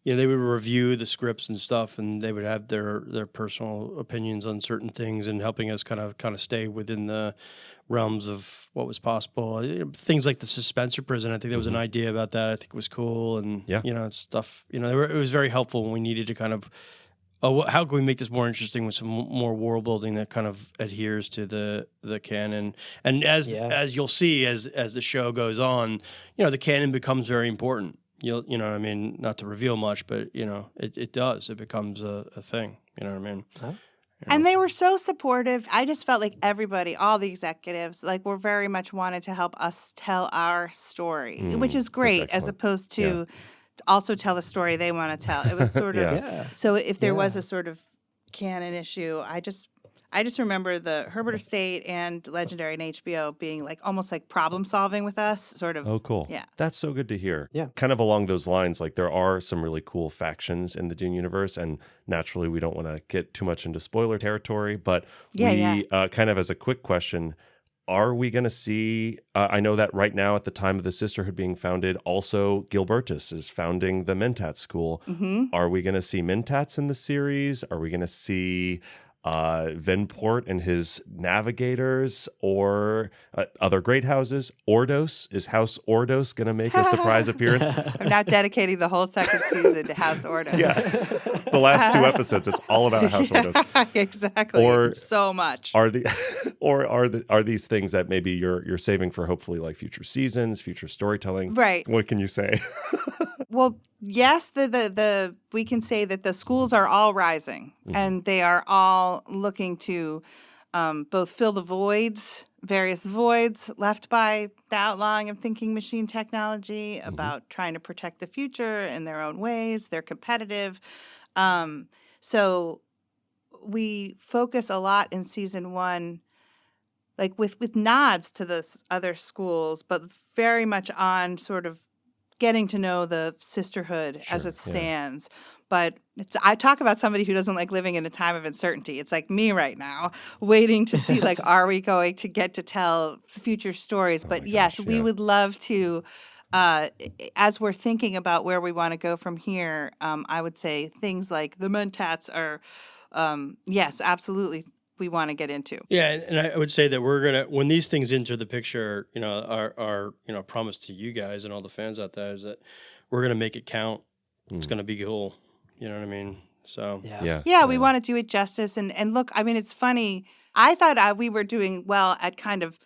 D: They would review the scripts and stuff, and they would have their personal opinions on certain things, and helping us kind of stay within the realms of what was possible. Things like the Suspensor prison. I think there was an idea about that. I think it was cool, and stuff. It was very helpful when we needed to kind of. How can we make this more interesting with some more world building that kind of adheres to the canon? And as you'll see as the show goes on, the canon becomes very important. I mean, not to reveal much, but it does. It becomes a thing. You know what I mean?
B: Huh?
C: And they were so supportive. I just felt like everybody, all the executives, like were very much wanted to help us tell our story, which is great, as opposed to also tell the story they want to tell. It was sort of so if there was a sort of canon issue, I just remember the Herbert Estate and Legendary and HBO being like almost like problem solving with us, sort of.
A: Oh, cool.
C: Yeah.
A: That's so good to hear.
B: Yeah.
A: Kind of along those lines, like there are some really cool factions in the Dune universe, and naturally we don't want to get too much into spoiler territory, but kind of as a quick question, are we going to see, I know that right now at the time of the Sisterhood being founded, also Gilbertus is founding the Mentat School.
C: Mm-hmm.
A: Are we going to see Mentats in the series? Are we going to see Venport and his navigators or other great houses? Ordos, is House Ordos going to make a surprise appearance?
C: I'm now dedicating the whole second season to House Ordos.
A: Yeah, the last 2 episodes, it's all about House Ordos.
C: Exactly.
A: Or
C: so much.
A: Are these things that maybe you're saving for hopefully like future seasons, future storytelling?
C: Right.
A: What can you say?
C: Well, yes, the we can say that the schools are all rising, and they are all looking to both fill the various voids left by the outlawing of thinking machine technology, about trying to protect the future in their own ways. They're competitive. So we focus a lot in season 1, like with nods to the other schools, but very much on sort of getting to know the sisterhood as it stands. But I talk about somebody who doesn't like living in a time of uncertainty. It's like me right now, waiting to see, like, are we going to get to tell future stories? But yes, we would love to, as we're thinking about where we want to go from here, I would say things like the Mentats are, yes, absolutely, we want to get into.
D: Yeah, and I would say that we're gonna, when these things enter the picture, our promise to you guys and all the fans out there is that we're gonna make it count. It's gonna be cool. You know what I mean? So
C: we want to do it justice. And look, I mean, it's funny. I thought we were doing well at kind of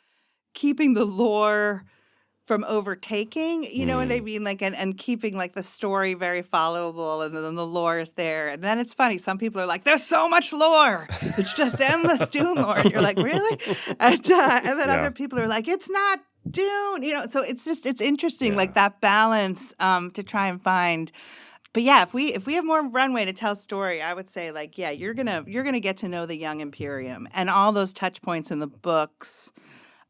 C: keeping the lore from overtaking, you know what I mean? Like, and keeping like the story very followable, and then the lore is there. And then it's funny. Some people are like, there's so much lore. It's just endless Dune lore. And you're like, really? And then other people are like, it's not Dune, so it's interesting, like that balance to try and find. But yeah, if we have more runway to tell story, I would say like, you're gonna get to know the young Imperium, and all those touch points in the books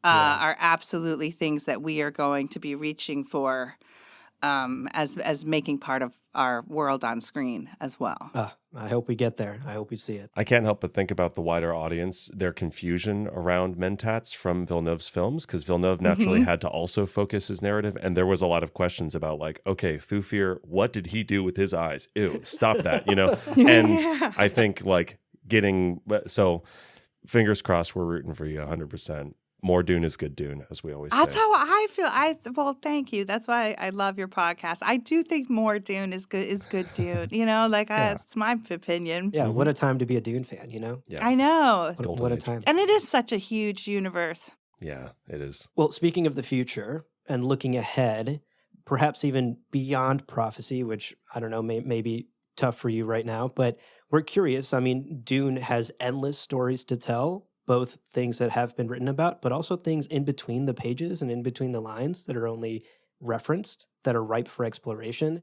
C: are absolutely things that we are going to be reaching for as making part of our world on screen as well.
B: I hope we get there. I hope we see it.
A: I can't help but think about the wider audience, their confusion around Mentats from Villeneuve's films, because Villeneuve naturally had to also focus his narrative, and there was a lot of questions about like, okay, Thufir, what did he do with his eyes? Ew, stop that, And I think like so fingers crossed, we're rooting for you 100%. More Dune is good Dune, as we always say.
C: That's how I feel. Well, thank you. That's why I love your podcast. I do think more Dune is good Dune. It's my opinion.
B: Yeah, what a time to be a Dune fan,
A: Yeah.
C: I know.
B: What a time.
C: And it is such a huge universe.
A: Yeah, it is.
B: Well, speaking of the future and looking ahead, perhaps even beyond prophecy, which I don't know, may be tough for you right now, but we're curious. I mean, Dune has endless stories to tell, both things that have been written about, but also things in between the pages and in between the lines that are only referenced, that are ripe for exploration.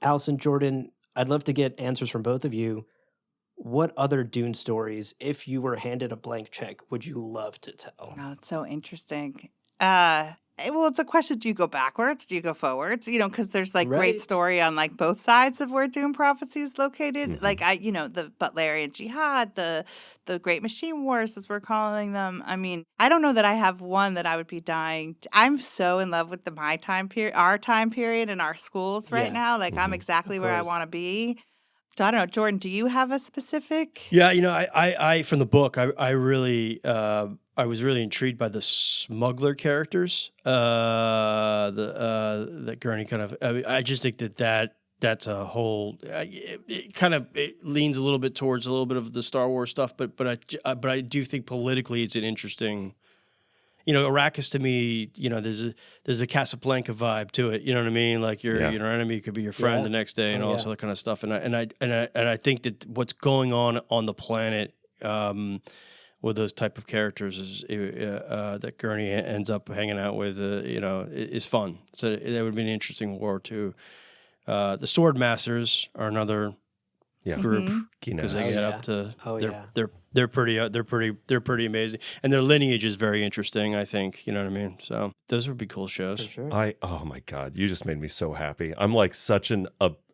B: Alison, Jordan, I'd love to get answers from both of you. What other Dune stories, if you were handed a blank check, would you love to tell?
C: Oh, it's so interesting. Well, it's a question. Do you go backwards? Do you go forwards? Because there's like great story on like both sides of where Dune prophecy is located. Like the Butlerian Jihad, the Great Machine Wars, as we're calling them. I mean, I don't know that I have one that I would be dying. I'm so in love with our time period in our schools right now. Like I'm exactly where I want to be. So I don't know, Jordan, do you have a specific?
D: Yeah, I from the book, I really I was really intrigued by the smuggler characters. That Gurney kind of. I just think that's a whole. It leans a little bit towards a little bit of the Star Wars stuff, but I do think politically it's an interesting. Arrakis to me, there's a Casablanca vibe to it. You know what I mean? Like your enemy could be your friend the next day, and all that kind of stuff. And I think that what's going on the planet with those type of characters is that Gurney ends up hanging out with, is fun. So that would be an interesting war too. The Sword Masters are another group because they get up to they're pretty amazing, and their lineage is very interesting. I think you know what I mean. So those would be cool shows. For
B: sure.
A: Oh my God, you just made me so happy. I'm like such an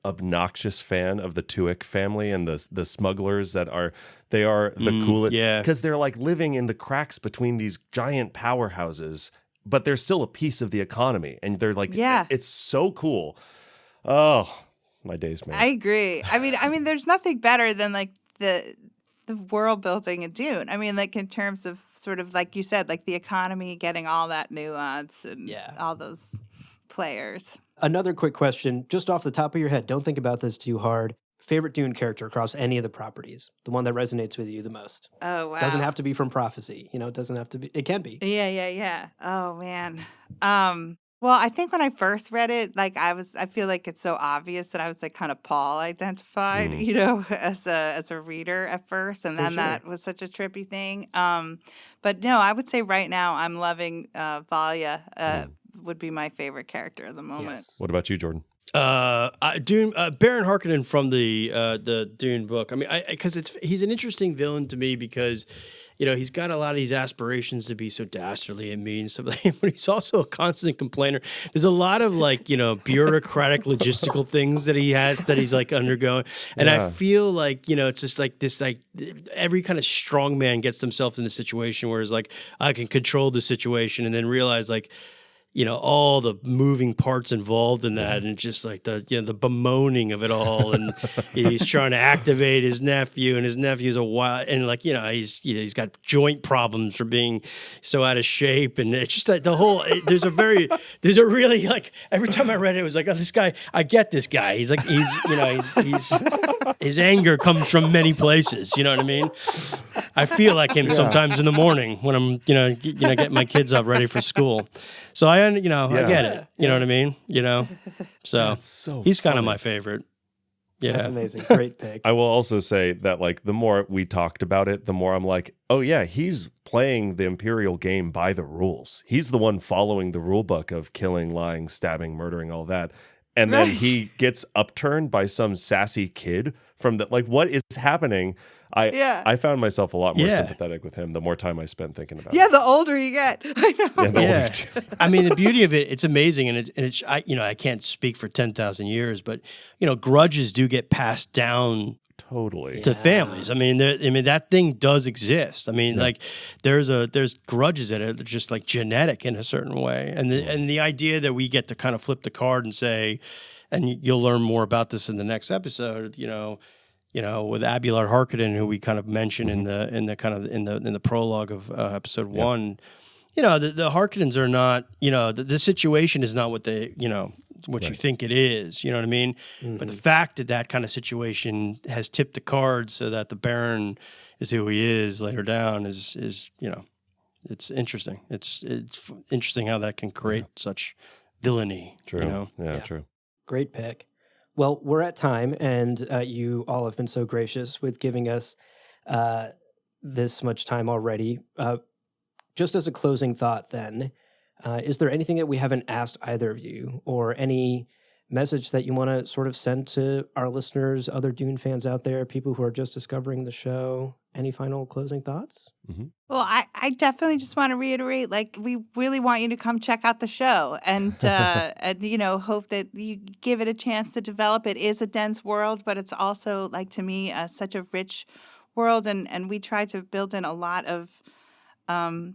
A: obnoxious fan of the Tuick family and the smugglers that are the coolest.
D: Yeah,
A: because they're like living in the cracks between these giant powerhouses, but they're still a piece of the economy, and they're like, it's so cool. Oh, my days, man.
C: I agree. I mean, there's nothing better than like the world building in Dune. I mean, like in terms of sort of like you said, like the economy getting all that nuance and all those players.
B: Another quick question, just off the top of your head. Don't think about this too hard. Favorite Dune character across any of the properties? The one that resonates with you the most?
C: Oh, wow.
B: Doesn't have to be from Prophecy. It doesn't have to be. It can be.
C: Yeah. Oh, man. Well, I think when I first read it, like I feel like it's so obvious that I was like kind of Paul identified, as a reader at first, and then that was such a trippy thing. But no, I would say right now I'm loving Valia. Would be my favorite character at the moment.
B: Yes.
A: What about you, Jordan?
D: Dune, Baron Harkonnen from the Dune book. I mean, because he's an interesting villain to me because. He's got a lot of these aspirations to be so dastardly and mean, but he's also a constant complainer. There's a lot of bureaucratic logistical things that he has that he's like undergoing. And I feel like, it's just like this, like every kind of strong man gets themselves in a situation where it's like, I can control the situation and then realize like, all the moving parts involved in that, and just like the bemoaning of it all, and he's trying to activate his nephew, and his nephew's a wild, and he's got joint problems from being so out of shape, and it's just like the whole. There's a really like every time I read it, it was like, oh, this guy, I get this guy. He's like he's his anger comes from many places. You know what I mean? I feel like him sometimes in the morning when I'm getting my kids up ready for school. So I get it. You know what I mean? So he's kind of my favorite. Yeah.
B: That's amazing. Great pick.
A: I will also say that like the more we talked about it, the more I'm like, oh yeah, he's playing the Imperial game by the rules. He's the one following the rule book of killing, lying, stabbing, murdering, all that. And then he gets upturned by some sassy kid from what is happening? I found myself a lot more sympathetic with him the more time I spent thinking about it.
C: Yeah, the older you get. I know.
D: I mean, the beauty of it, it's amazing. And it's I can't speak for 10,000 years, but, grudges do get passed down
A: totally
D: to families. I mean, that thing does exist. I mean, there's grudges that are just like genetic in a certain way, and the idea that we get to kind of flip the card and say, and you'll learn more about this in the next episode. With Abelard Harkonnen, who we kind of mentioned in the prologue of episode 1. The Harkonnens are not. The situation is not what they. What you think it is, you know what I mean? Mm-hmm. But the fact that kind of situation has tipped the cards so that the Baron is who he is later down is it's interesting. It's interesting how that can create such villainy.
A: True. Yeah, true.
B: Great pick. Well, we're at time, and you all have been so gracious with giving us this much time already. Just as a closing thought, then, is there anything that we haven't asked either of you, or any message that you want to sort of send to our listeners, other Dune fans out there, people who are just discovering the show? Any final closing thoughts?
A: Mm-hmm.
C: Well, I definitely just want to reiterate, like, we really want you to come check out the show and, hope that you give it a chance to develop. It is a dense world, but it's also, like, to me, such a rich world. And we try to build in a lot of fun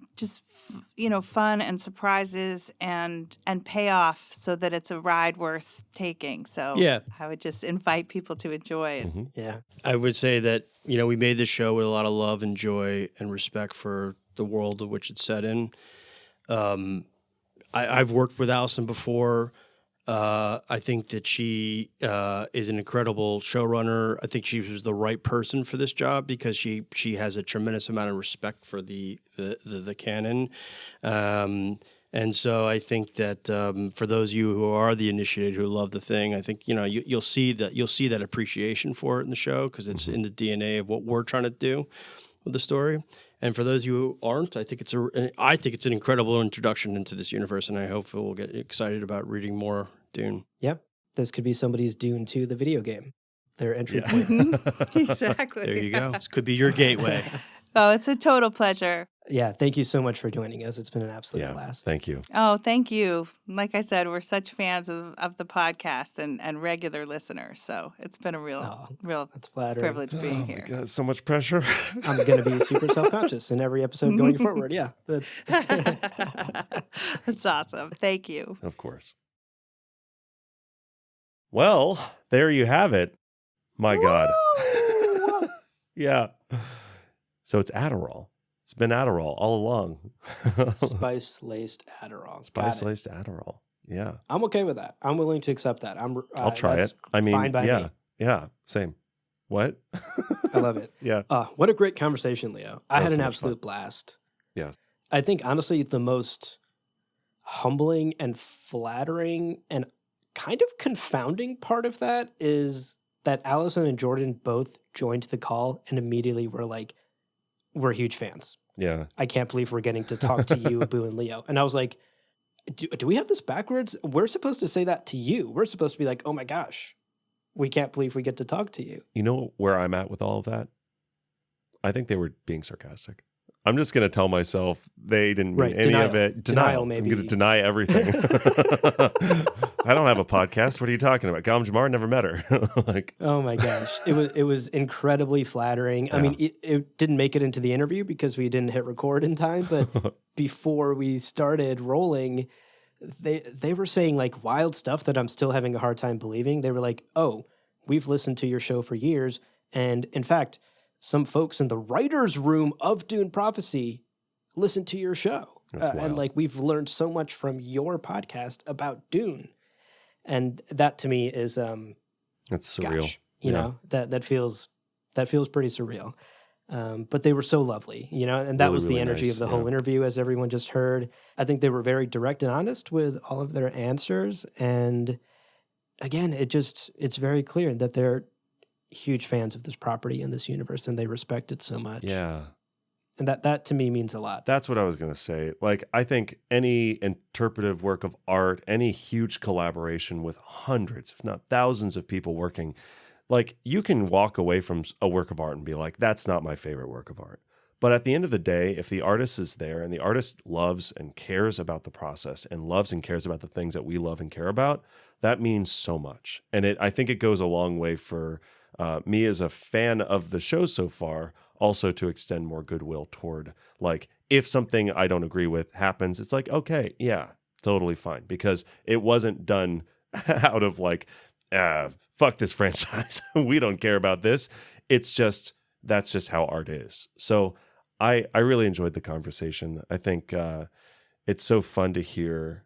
C: and surprises and payoff so that it's a ride worth taking. So I would just invite people to enjoy it.
A: Mm-hmm.
B: Yeah.
D: I would say that, we made this show with a lot of love and joy and respect for the world of which it's set in. I've worked with Alison before. I think that she is an incredible showrunner. I think she was the right person for this job because she has a tremendous amount of respect for the canon. And so I think that for those of you who are the initiated, who love the thing, I think you'll see that appreciation for it in the show because it's in the DNA of what we're trying to do with the story. And for those of you who aren't, I think it's an incredible introduction into this universe, and I hope we'll get excited about reading more Dune.
B: Yep, this could be somebody's Dune 2, the video game, their entry point.
C: Exactly.
D: There you go. This could be your gateway.
C: Oh, it's a total pleasure.
B: Yeah, thank you so much for joining us. It's been an absolute blast.
A: Thank you.
C: Oh, thank you. Like I said, we're such fans of the podcast and regular listeners. So it's been a real
B: that's flattering.
C: privilege being here.
A: My God, so much pressure.
B: I'm going to be super self-conscious in every episode going forward. Yeah.
C: That's awesome. Thank you.
A: Of course. Well, there you have it. My God. Yeah. So it's Adderall. It's been Adderall all along.
B: Spice-laced Adderall.
A: Spice-laced Adderall. Yeah.
B: I'm okay with that. I'm willing to accept that.
A: I'll try it. I mean,
B: fine by me.
A: Yeah. Same. What?
B: I love it.
A: Yeah.
B: What a great conversation, Leo. I had
A: so
B: an
A: much
B: absolute blast.
A: Yes.
B: I think, honestly, the most humbling and flattering and kind of confounding part of that is that Alison and Jordan both joined the call and immediately were like, we're huge fans.
A: Yeah.
B: I can't believe we're getting to talk to you, Boo and Leo. And I was like, do we have this backwards? We're supposed to say that to you. We're supposed to be like, oh my gosh, we can't believe we get to talk to you.
A: You know where I'm at with all of that? I think they were being sarcastic. I'm just going to tell myself they didn't mean any of it. Denial.
B: Maybe.
A: I'm going to deny everything. I don't have a podcast. What are you talking about? Gom Jamar, never met her. Like,
B: oh my gosh. It was incredibly flattering. Yeah. I mean, it didn't make it into the interview because we didn't hit record in time, but before we started rolling, they were saying like wild stuff that I'm still having a hard time believing. They were like, oh, we've listened to your show for years. And in fact, some folks in the writer's room of Dune Prophecy listen to your show. And like, we've learned so much from your podcast about Dune. And that to me is,
A: that's surreal.
B: Gosh, you know, that feels pretty surreal. But they were so lovely, you know, and that was the energy of the whole interview, as everyone just heard. I think they were very direct and honest with all of their answers. And again, it's very clear that they're huge fans of this property and this universe, and they respect it so much.
A: Yeah.
B: And that to me means a lot.
A: That's what I was going to say. Like, I think any interpretive work of art, any huge collaboration with hundreds, if not thousands of people working, like, you can walk away from a work of art and be like, that's not my favorite work of art. But at the end of the day, if the artist is there and the artist loves and cares about the process and loves and cares about the things that we love and care about, that means so much. And I think it goes a long way for me as a fan of the show so far, also to extend more goodwill toward, like, if something I don't agree with happens, it's like, okay, yeah, totally fine. Because it wasn't done out of like, fuck this franchise. We don't care about this. It's just, that's just how art is. So I really enjoyed the conversation. I think it's so fun to hear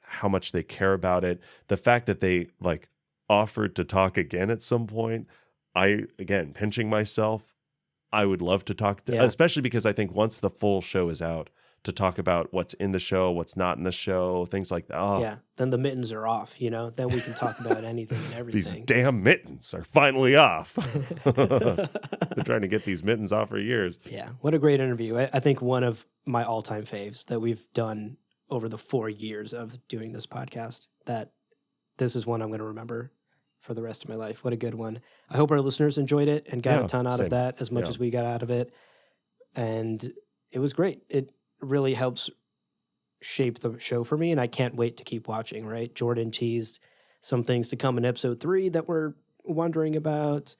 A: how much they care about it. The fact that they like offered to talk again at some point, again, pinching myself, I would love to talk to, especially because I think once the full show is out, to talk about what's in the show, what's not in the show, things like that. Oh.
B: Yeah, then the mittens are off, you know? Then we can talk about anything and everything.
A: These damn mittens are finally off. They're trying to get these mittens off for years.
B: Yeah, what a great interview. I think one of my all-time faves that we've done over the 4 years of doing this podcast, that this is one I'm going to remember for the rest of my life. What a good one. I hope our listeners enjoyed it and got a ton out of that, as much as we got out of it. And it was great. It really helps shape the show for me, and I can't wait to keep watching, right? Jordan teased some things to come in episode 3 that we're wondering about.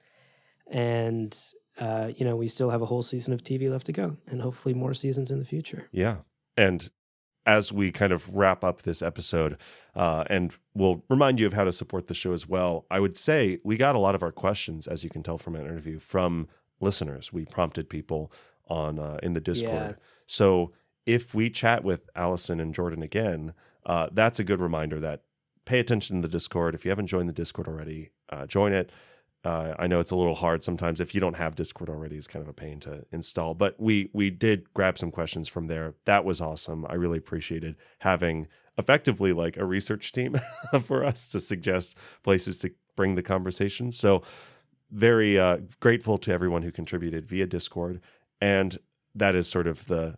B: And, you know, we still have a whole season of TV left to go, and hopefully more seasons in the future.
A: Yeah. And as we kind of wrap up this episode, and we'll remind you of how to support the show as well, I would say we got a lot of our questions, as you can tell from an interview, from listeners. We prompted people on in the Discord. Yeah. So if we chat with Alison and Jordan again, that's a good reminder that pay attention to the Discord. If you haven't joined the Discord already, join it. I know it's a little hard sometimes. If you don't have Discord already, it's kind of a pain to install. But we did grab some questions from there. That was awesome. I really appreciated having effectively like a research team for us to suggest places to bring the conversation. So very grateful to everyone who contributed via Discord. And that is sort of the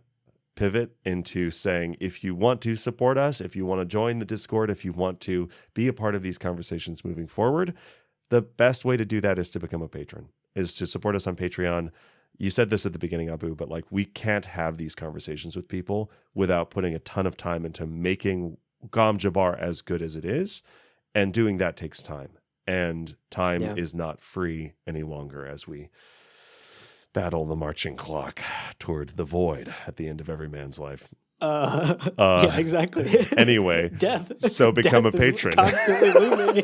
A: pivot into saying, if you want to support us, if you want to join the Discord, if you want to be a part of these conversations moving forward, the best way to do that is to become a patron, is to support us on Patreon. You said this at the beginning, Abu, but like we can't have these conversations with people without putting a ton of time into making Gom Jabbar as good as it is. And doing that takes time. And time is not free any longer as we battle the marching clock toward the void at the end of every man's life.
B: Yeah, exactly.
A: Anyway,
B: death.
A: So become
B: Death
A: a patron.
B: Constantly looming.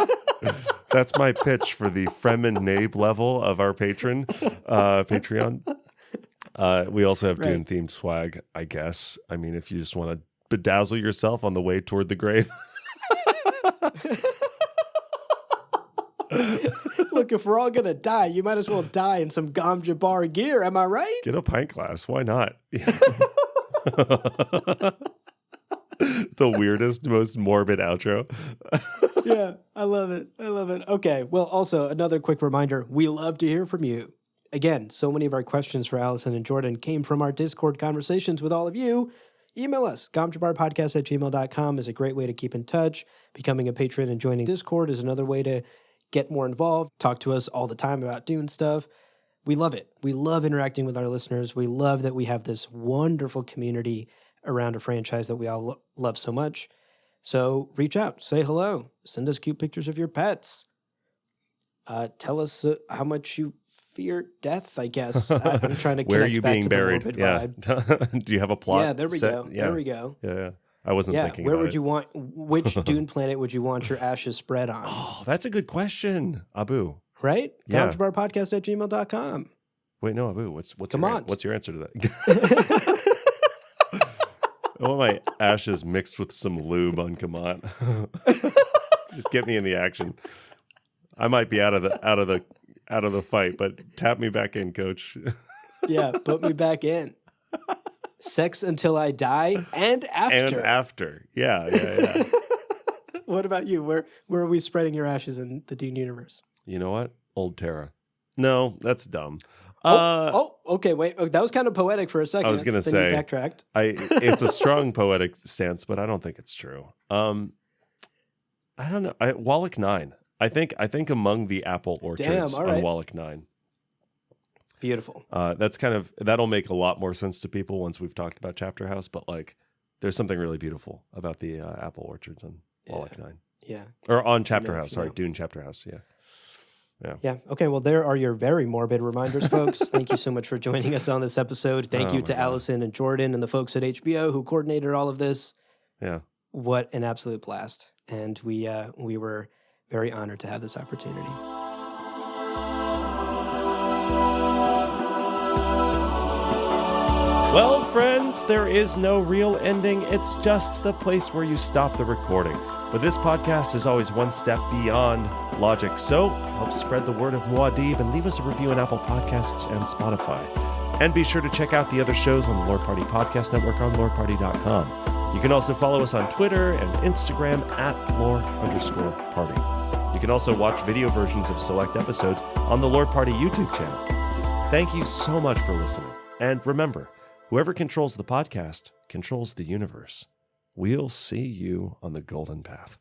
A: That's my pitch for the Fremen Nabe level of our Patreon. We also have Dune themed swag, I guess. I mean, if you just want to bedazzle yourself on the way toward the grave.
B: Look, if we're all going to die, you might as well die in some Gom Jabbar gear. Am I right?
A: Get a pint glass. Why not? The weirdest, most morbid outro.
B: Yeah, I love it. I love it. Okay. Well, also another quick reminder, we love to hear from you. Again, so many of our questions for Alison and Jordan came from our Discord conversations with all of you. Email us. gomjabbarpodcast@gmail.com is a great way to keep in touch. Becoming a patron and joining Discord is another way to get more involved. Talk to us all the time about Dune stuff. We love it. We love interacting with our listeners. We love that we have this wonderful community around a franchise that we all love so much. So reach out, say hello, send us cute pictures of your pets. Tell us how much you fear death, I guess. I'm trying to
A: Where are
B: connect
A: you
B: back
A: being
B: to
A: buried?
B: the morbid
A: Yeah.
B: vibe.
A: Do you have a plot?
B: Yeah, there we
A: set?
B: go.
A: Yeah.
B: There we go.
A: Yeah. I wasn't thinking
B: where
A: about
B: would
A: it.
B: you want, which Dune planet would you want your ashes spread on?
A: Oh, that's a good question, Abu.
B: Right?
A: Yeah.
B: gomjabbarpodcast@gmail.com.
A: Wait, no, Abu. What's your answer to that? I want my ashes mixed with some lube on Kamat. Just get me in the action. I might be out of the fight, but tap me back in, coach.
B: Yeah, put me back in. Sex until I die and after.
A: And after. Yeah.
B: What about you? Where are we spreading your ashes in the Dune universe?
A: You know what? Old Terra. No, that's dumb.
B: Okay, wait. Oh, that was kind of poetic for a second.
A: I was going to say,
B: you backtracked.
A: It's a strong poetic stance, but I don't think it's true. I don't know. Wallach 9. I think among the apple orchards on Wallach 9.
B: Beautiful.
A: That'll make a lot more sense to people once we've talked about Chapter House, but like there's something really beautiful about the apple orchards on Wallach 9.
B: Yeah.
A: Or on Chapter House. Sorry, Dune Chapter House. Yeah.
B: Yeah. Okay. Well, there are your very morbid reminders, folks. Thank you so much for joining us on this episode. Thank you to Alison and Jordan and the folks at HBO who coordinated all of this.
A: Yeah.
B: What an absolute blast. And we were very honored to have this opportunity.
A: Well, friends, there is no real ending. It's just the place where you stop the recording. But this podcast is always one step beyond logic. So help spread the word of Muad'Dib and leave us a review on Apple Podcasts and Spotify. And be sure to check out the other shows on the Lore Party Podcast Network on loreparty.com. You can also follow us on Twitter and Instagram at @lore_party. You can also watch video versions of select episodes on the Lore Party YouTube channel. Thank you so much for listening. And remember, whoever controls the podcast controls the universe. We'll see you on the golden path.